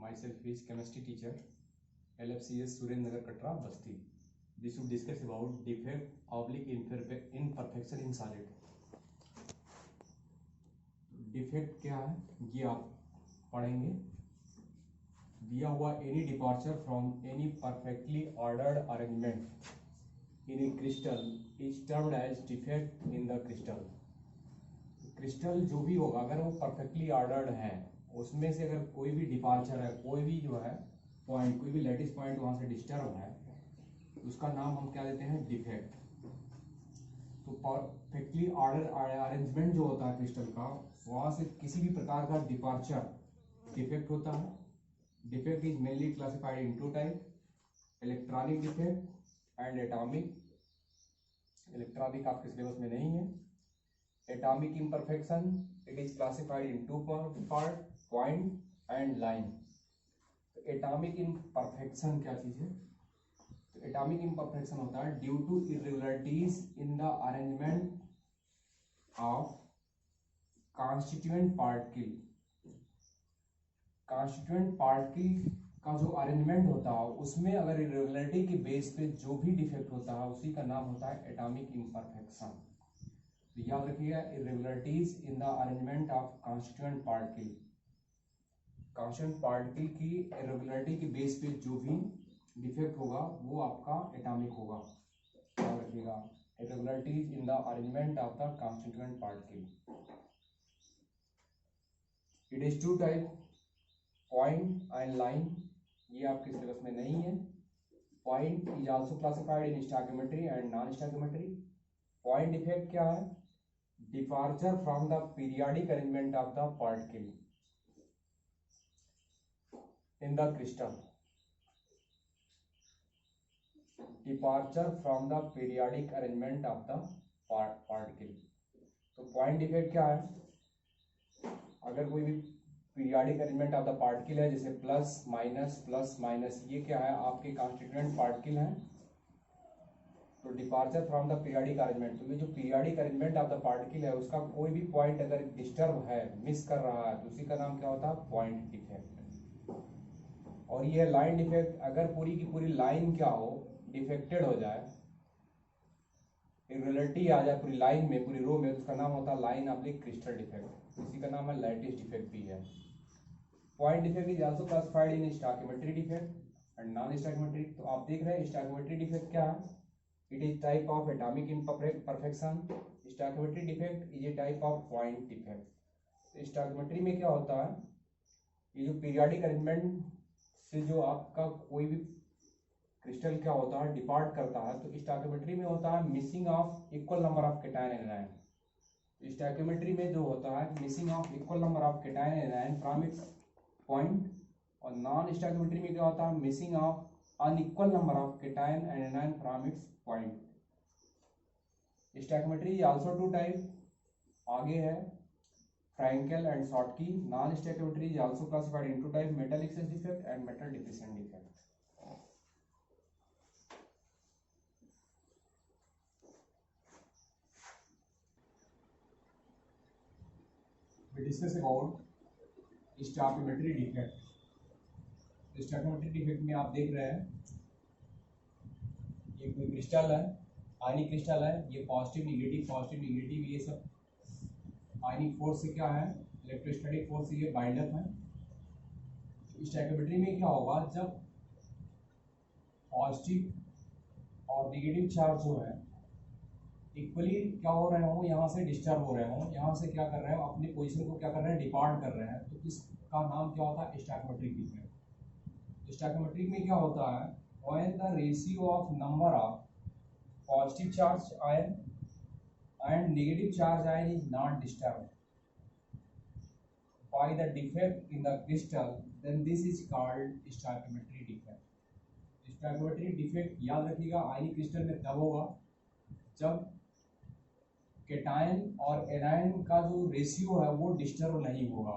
Myself is chemistry teacher, LFCS Surendra Katra, Basti. We should discuss about defect oblique imperfection in solid. Defect क्या है ये आप पढ़ेंगे. दिया हुआ any departure from any perfectly ordered arrangement in a crystal is termed as defect in the crystal. Crystal जो भी होगा अगर वो परफेक्टली ऑर्डर्ड है, उसमें से अगर कोई भी डिपार्चर है, कोई भी जो है पॉइंट, कोई भी लैटिस पॉइंट वहाँ से डिस्टर्ब है, उसका नाम हम क्या देते हैं, डिफेक्ट. तो परफेक्टली ऑर्डर अरेंजमेंट जो होता है क्रिस्टल का, वहाँ से किसी भी प्रकार का डिपार्चर डिफेक्ट होता है. Defect is mainly classified in two type, electronic defect and atomic. Electronic आपके सिलेबस में नहीं है. Atomic imperfection, it is classified in two part, point and line. Atomic imperfection क्या चीज है? तो एटॉमिक इम्परफेक्शन होता है due to irregularities in the arrangement of constituent particle. Constituent particle का जो अरेंजमेंट होता है उसमें अगर इरेगुलरिटी के बेस पे जो भी डिफेक्ट होता है उसी का नाम होता है एटॉमिक इम्परफेक्शन. तो याद रखिएगा, irregularities in the arrangement of constituent particle. Constituent particle की इरेगुलरिटी के बेस पे जो भी डिफेक्ट होगा वो आपका एटॉमिक होगा. याद रखिएगा, irregularities in the arrangement of the constituent particle. It is two type, point and line. ये आपके सिलेबस में नहीं है. Point is also classified in stoichiometry and non stoichiometry. Point defect क्या है? Departure from the periodic arrangement of the particle in the crystal. Departure from the periodic arrangement of the particle. तो point defect क्या है? अगर कोई भी periodic arrangement of the particle है, जैसे प्लस माइनस, ये क्या है, आपके कॉन्स्टिट्यूएंट पार्टिकल हैं. तो departure from the periodic arrangement, तो ये जो periodic arrangement of the particle है उसका कोई भी पॉइंट अगर डिस्टर्ब है, मिस कर रहा है, तो उसी का नाम क्या होता है, पॉइंट डिफेक्ट. और ये लाइन डिफेक्ट, अगर पूरी की पूरी लाइन क्या हो, डिफेक्टेड हो जाए, इरेगुलरिटी आ जाए पूरी लाइन में, पूरी रो में, तो उसका नाम होता है लाइन ऑब्लिक क्रिस्टल डिफेक्ट. इसी का नाम है लैटिस डिफेक्ट भी है. Point defect is also classified in stoichiometry defect and non stoichiometry. तो आप देख रहे हैं स्टोइकियोमेट्री डिफेक्ट क्या है? It is type of atomic imperfection. Stoichiometry defect is a type of point defect. Stoichiometry में क्या होता है, ये जो पीरियोडिक अरेंजमेंट से जो आपका कोई भी क्रिस्टल क्या होता है, डिपार्ट करता है, तो स्टोइकियोमेट्री में होता है missing of equal number of cation and anion. Stoichiometry में जो होता है missing of equal number of cation and anion from its point. और नॉन स्टोइकियोमेट्री में क्या होता है, missing of unequal number of cation and anion from its point. Stoichiometry is also two type. आगे है Frenkel and Schottky. Non stoichiometry is also classified into type, metal excess defect and metal deficient defect. We discuss about stoichiometry defect. Stoichiometry defect में आप देख रहे हैं ये कोई crystal है, आयनिक क्रिस्टल है, ये पॉजिटिव निगेटिव ये सब आयनिक फोर्स से क्या है, इलेक्ट्रोस्टैटिक फोर्स से ये बाइंड अप है. स्टोइकियोमेट्री में क्या होगा, जब पॉजिटिव और निगेटिव चार्ज जो है इक्वली क्या हो रहे हो, यहाँ से डिस्टर्ब हो रहे हो, यहाँ से क्या कर रहे हो, अपनी पोजीशन को क्या कर रहे हैं, डिपार्ट कर रहे हैं, तो इसका नाम क्या होता है, स्टोइकियोमेट्रिक डिफेक्ट. स्टोइकियोमेट्रिक में क्या होता है, when the ratio of number of positive charge ion and negative charge ion is not disturb by the defect in the crystal, then this is called stoichiometric defect. Stoichiometric defect याद रखिएगा आयनिक crystal में तब होगा जब cation और anion का जो ratio है वो डिस्टर्ब नहीं होगा.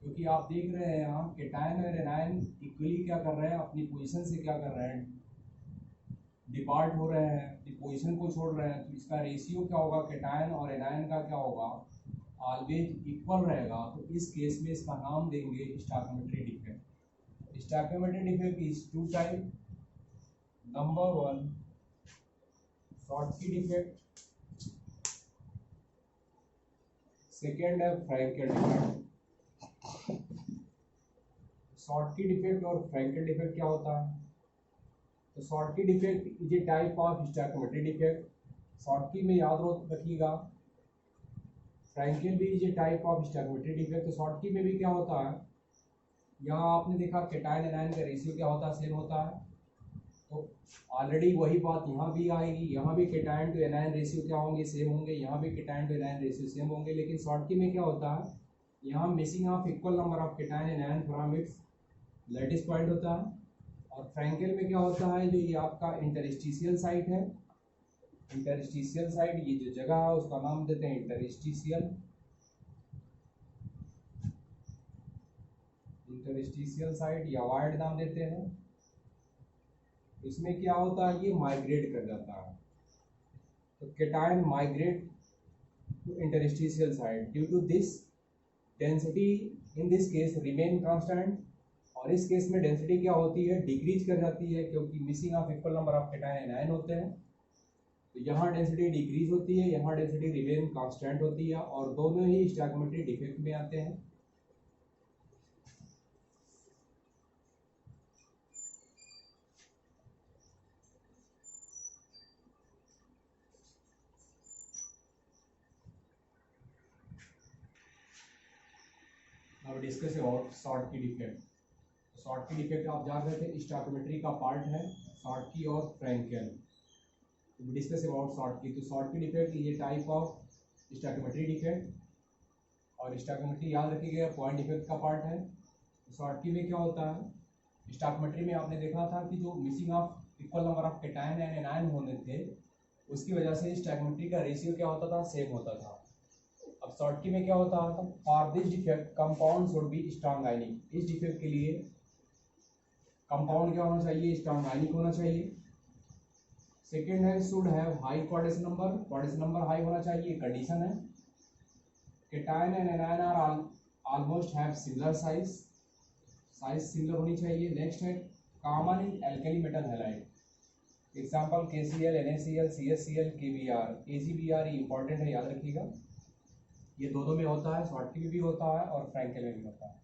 क्योंकि आप देख रहे हैं यहाँ कैटायन और एनायन इक्वली क्या कर रहे हैं, अपनी पोजीशन से क्या कर रहे हैं, डिपार्ट हो रहे हैं, अपनी पोजीशन को छोड़ रहे हैं. तो इसका रेशियो क्या होगा, कैटायन और एनायन का क्या होगा, ऑलवेज इक्वल रहेगा. तो इस केस में इसका नाम देंगे stoichiometric defect. Stoichiometric defect is two type. Number one, Schottky defect. Second है Frankel defect. Schottky defect और Frankel defect क्या होता है? तो Schottky defect is a type of stoichiometric defect. Schottky में याद रखिएगा, Frankel भी is a type of stoichiometric defect. तो Schottky में भी क्या होता है, यहाँ आपने देखा केटायन एनायन का रेशियो क्या होता है, सेम होता है. तो ऑलरेडी वही बात यहाँ भी आएगी, यहाँ भी केटायन टू एनायन रेशियो क्या होंगे, सेम होंगे, यहाँ भी cation to anion ratio same होंगे. लेकिन Schottky में क्या होता है, यहाँ missing of equal number of cation anion from its lattice point होता है. और फ्रैंकेल में क्या होता है, जो ये आपका इंटरस्टिशियल साइट है, इंटरस्टिशियल साइट, ये जो जगह है उसका नाम देते हैं इंटरस्टिशियल साइट या वाइड नाम देते हैं. इसमें क्या होता है, ये माइग्रेट कर जाता है. तो cation migrate to interstitial site. Due to this density in this case remain constant, और इस केस में डेंसिटी क्या होती है, डिक्रीज कर जाती है, क्योंकि missing of equal number of cation anion होते हैं. तो यहाँ डेंसिटी डिक्रीज होती है, यहाँ डेंसिटी रिमेन कांस्टेंट होती है, और दोनों ही स्टोइकोमेट्रिक डिफेक्ट में आते हैं. अब discuss about Schottky defect. Schottky defect आप जान रहे थे स्टोइकोमेट्री का पार्ट है, Schottky और फ्रैंकेल. Discuss about Schottky. तो Schottky डिफेक्ट ये टाइप ऑफ स्टोइकोमेट्री डिफेक्ट, और स्टोइकोमेट्री याद रखिएगा पॉइंट डिफेक्ट का पार्ट है. Schottky में क्या होता है, स्टोइकोमेट्री में आपने देखा था कि जो missing of equal number of cation and anion होने थे, उसकी वजह से स्टोइकोमेट्री का रेशियो क्या होता था, सेम होता था. अब Schottky में क्या होता है, for this defect compound should be strong ionic. इस डिफेक्ट के लिए कंपाउंड क्या होना चाहिए, स्ट्रॉन्ग आयनिक होना चाहिए. सेकेंड है should have high coordination number. Coordination number high होना चाहिए, कंडीशन है. Cation and anion are almost have similar size similar होनी चाहिए. नेक्स्ट है common in alkali metal halide. Example KCl, NaCl, CSCl, KBr, AgBr. ये important है, याद रखिएगा. ये दोनों में होता है, Schottky में भी होता है और फ्रैंकेल में भी होता है.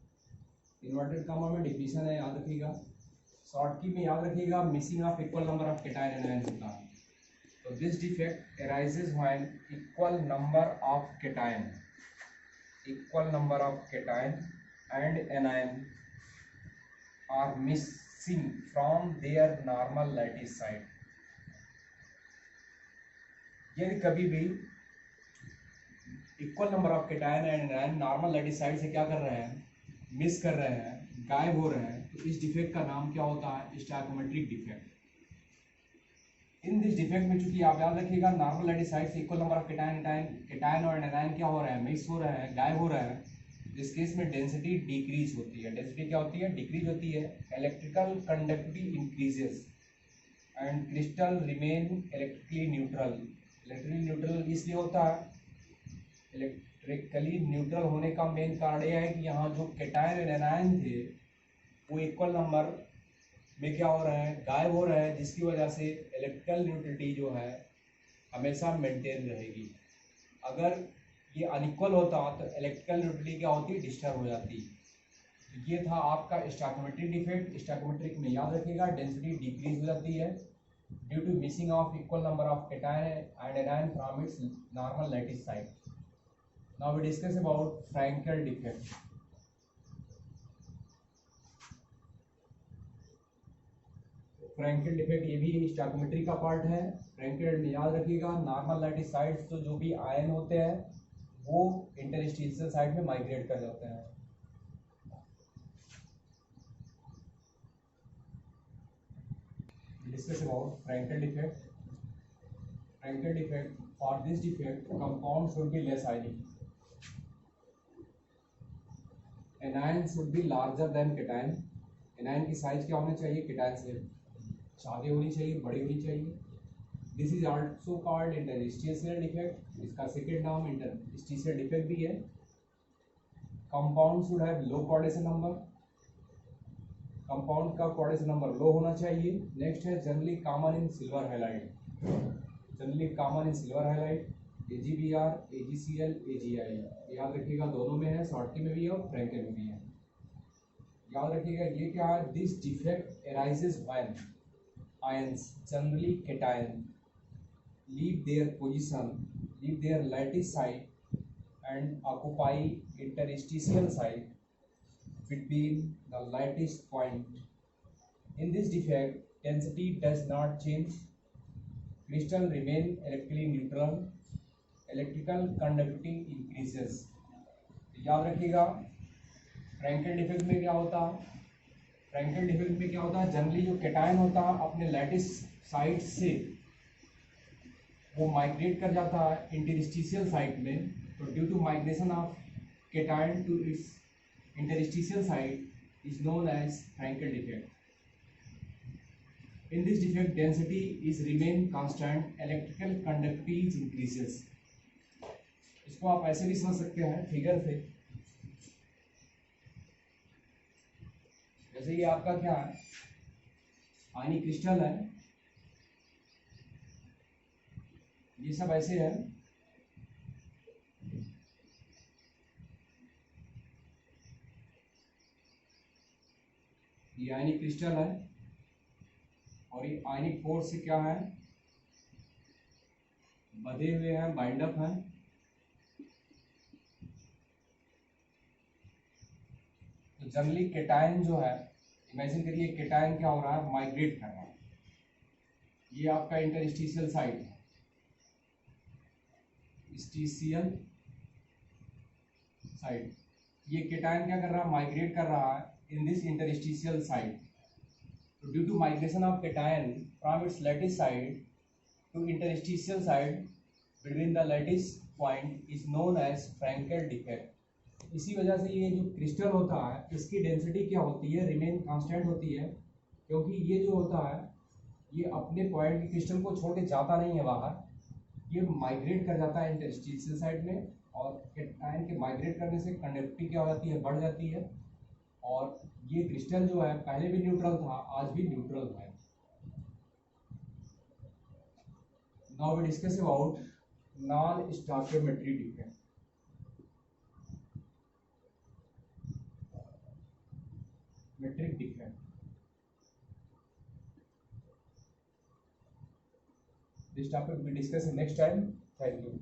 इन्वर्टेड कॉमा में डिफिनेशन है, याद रखिएगा. Schottky में याद रखिएगा missing of equal number of cation anion होता है. तो this defect arises when equal number of cation and anion are missing from their normal lattice site. यदि कभी भी equal number of cation and anion normal lattice side से क्या कर रहे हैं, मिस कर रहे हैं, गायब हो रहे हैं, तो इस डिफेक्ट का नाम क्या होता है, stoichiometric defect. In this defect में चूंकि आप याद रखिएगा नॉर्मल लैटिस साइड से इक्वल नंबर ऑफ केटायन और एनायन क्या हो रहे हैं, मिक्स हो रहे हैं, गायब हो रहे हैं. इस केस में डेंसिटी डिक्रीज होती है. डेंसिटी क्या होती है, डिक्रीज होती है. Electrical conductivity increases and crystal remain electrically neutral. Electrically neutral इसलिए होता है, इलेक्ट्रिकली न्यूट्रल होने का मेन कारण यह है कि यहाँ जो केटायन और एनायन थे वो इक्वल नंबर में क्या हो रहे हैं, गायब हो रहे हैं, जिसकी वजह से इलेक्ट्रिकल न्यूट्रलिटी जो है हमेशा मेंटेन रहेगी. अगर ये अनइक्वल होता तो इलेक्ट्रिकल न्यूट्रलिटी क्या होती, डिस्टर्ब हो जाती. तो ये था आपका स्टोइकोमेट्रिक डिफेक्ट. स्टोइकोमेट्रिक में याद रखिएगा डेंसिटी डिक्रीज हो जाती है due to missing of equal number of cation and anion from its normal lattice site. Now we discuss about Frankel defect. Frankel defect ये भी स्टोइकोमेट्री का पार्ट है. Frankel में याद रखिएगा नॉर्मल लैटिस साइड्स तो जो भी आयन होते हैं वो इंटरस्टिशियल साइड में माइग्रेट कर जाते हैं. Discuss about Frankel defect. Frankel defect. For this defect, compound should be less ionic. Anion should be larger than cation. Anion की साइज क्या होनी चाहिए, केटायन से ज़्यादा होनी चाहिए, बड़ी होनी चाहिए. This is also called interstitial defect. इसका सेकेंड नाम इंटरस्टिशियल डिफेक्ट भी है. Compound should have low coordination number. Compound का कोऑर्डिनेशन नंबर लो होना चाहिए। नेक्स्ट है generally common in silver halide, generally common in silver halide, AgBr, AgCl, AgI, याद रखिएगा दोनों में है, शॉर्टकी में भी है और फ्रैंकल में भी है। याद रखिएगा ये क्या है, this defect arises when ions generally cation leave their position, leave their lattice site and occupy interstitial site between the lattice point. In this defect, density does not change, crystal remain electrically neutral, electrical conductivity increases. याद रखिएगा Frenkel defect में क्या होता है, Frenkel defect में क्या होता है, जनरली जो कैटायन होता है अपने लैटिस साइट से वो माइग्रेट कर जाता है इंटरस्टिशियल साइट में, तो due to migration of cation to its interstitial site is known as Frenkel defect. In this defect density is remain constant, electrical conductivity increases. इसको आप ऐसे भी समझ सकते हैं फिगर से, जैसे ये आपका क्या है, आयनिक क्रिस्टल है, ये सब ऐसे है, ये आयनिक क्रिस्टल है और ये आयनिक फोर्स से क्या है, बंधे हुए हैं, बाइंड अप हैं। तो जनरली कैटायन जो है, इमेजिन करिए कैटायन क्या हो रहा है, माइग्रेट कर रहा है, ये आपका इंटरस्टिशियल साइट है, स्टिशियल साइट, ये कैटायन क्या कर रहा है, माइग्रेट कर रहा है इन दिस इंटरस्टिशियल साइट। तो due to migration of cation from its lattice side to interstitial side between the lattice point is known as Frenkel defect. इसी वजह से ये जो क्रिस्टल होता है इसकी डेंसिटी क्या होती है, रिमेन कांस्टेंट होती है, क्योंकि ये जो होता है ये अपने पॉइंट की क्रिस्टल को छोड़ के जाता नहीं है बाहर, ये माइग्रेट कर जाता है इंटरस्टिशियल साइड में, और कैटायन के माइग्रेट करने से कंडक्टिविटी क्या हो जाती है, बढ़ जाती है, और ये क्रिस्टल जो है पहले भी न्यूट्रल था, आज भी न्यूट्रल है। Now we discuss about non stoichiometric defect. Metric defect. This topic we discuss in next time. Thank you.